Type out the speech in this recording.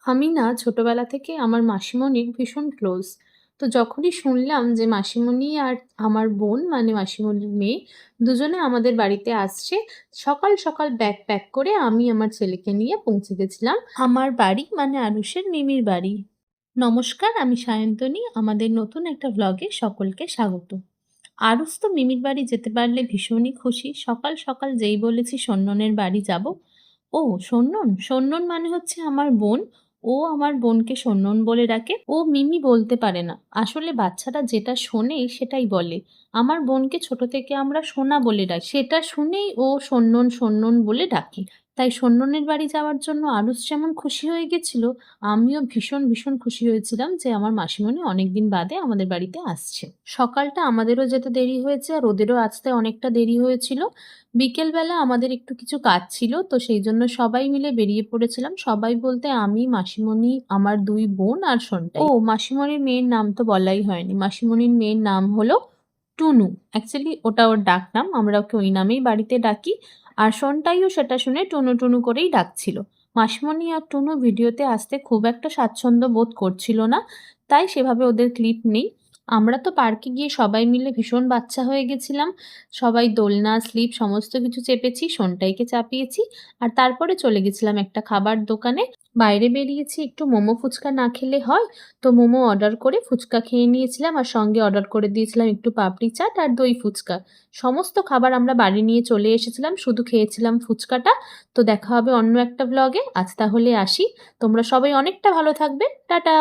আমি না ছোটবেলা থেকে আমার মাসিমণির ভীষণ ক্লোজ। তো যখনই শুনলাম যে মাসিমণি আর আমার বোন মানে মাসিমণির মেয়ে দুজনে আমাদের বাড়িতে আসছে, সকাল সকাল ব্যাগ প্যাক করে আমি আমার ছেলেকে নিয়ে পৌঁছে গেছিলাম আমার বাড়ি মানে আরুষের মিমির বাড়ি। নমস্কার, আমি সায়ন্তনী। আমাদের নতুন একটা ভ্লগে সকলকে স্বাগত। আরুষ তো মিমির বাড়ি যেতে পারলে ভীষণই খুশি। সকাল সকাল যেই বলেছি সন্ননের বাড়ি যাব, ও সন্নন সন্নন মানে হচ্ছে আমার বোন। ও আমার বোনকে সন্নন বলে ডাকে। ও মিমি বলতে পারে না, আসলে বাচ্চারা যেটা শোনে সেটাই বলে। আমার বোনকে ছোট থেকে আমরা সোনা বলে ডাকি, সেটা শুনেই ও সন্নন সন্নন বলে ডাকে। তাই সন্ননের বাড়ি যাওয়ার জন্য আরুষ যেমন খুশি হয়ে গেছিল, আমিও ভীষণ ভীষণ খুশি হয়েছিলাম যে আমার মাসিমণি অনেকদিন বাদে আমাদের বাড়িতে আসছে। সকালটা আমাদেরও যেতে দেরি হয়েছে আর ওদেরও আসতে অনেকটা দেরি হয়েছিল। বিকেলবেলা আমাদের একটু কিছু কাজ ছিল, তো সেই জন্য সবাই মিলে বেরিয়ে পড়েছিলাম। সবাই বলতে আমি, মাসিমণি, আমার ২ বোন আর সন্তাই। ও মাসিমণির মেয়ের নাম তো বলাই হয়নি। মাসিমণির মেয়ের নাম হলো টুনু। অ্যাকচুয়ালি ওটা ওর ডাকনাম, আমরা ওকে ওই নামেই বাড়িতে ডাকি। আর সন্তাইও সেটা শুনে টুনু টুনু করেই ডাকছিল। মাসিমণি আর টুনু ভিডিওতে আসতে খুব একটা স্বাচ্ছন্দ্য বোধ করছিল না, তাই সেভাবে ওদের ক্লিপ নেই। আমরা তো পার্কে গিয়ে সবাই মিলে ভীষণ বাচ্চা হয়ে গেছিলাম। সবাই দোলনা, স্লিপ সমস্ত কিছু চেপেছি, সন্তাইকে চাপিয়েছি। আর তারপরে চলে গেছিলাম একটা খাবার দোকানে। বাইরে বেরিয়েছি, একটু মোমো ফুচকা না খেলে হয়। তো মোমো অর্ডার করে ফুচকা খেয়ে নিয়েছিলাম আর সঙ্গে অর্ডার করে দিয়েছিলাম একটু পাপড়ি চাট আর দই ফুচকা। সমস্ত খাবার আমরা বাড়ি নিয়ে চলে এসেছিলাম, শুধু খেয়েছিলাম ফুচকাটা। তো দেখা হবে অন্য একটা ব্লগে। আজ তাহলে আসি। তোমরা সবাই অনেকটা ভালো থাকবে। টাটা।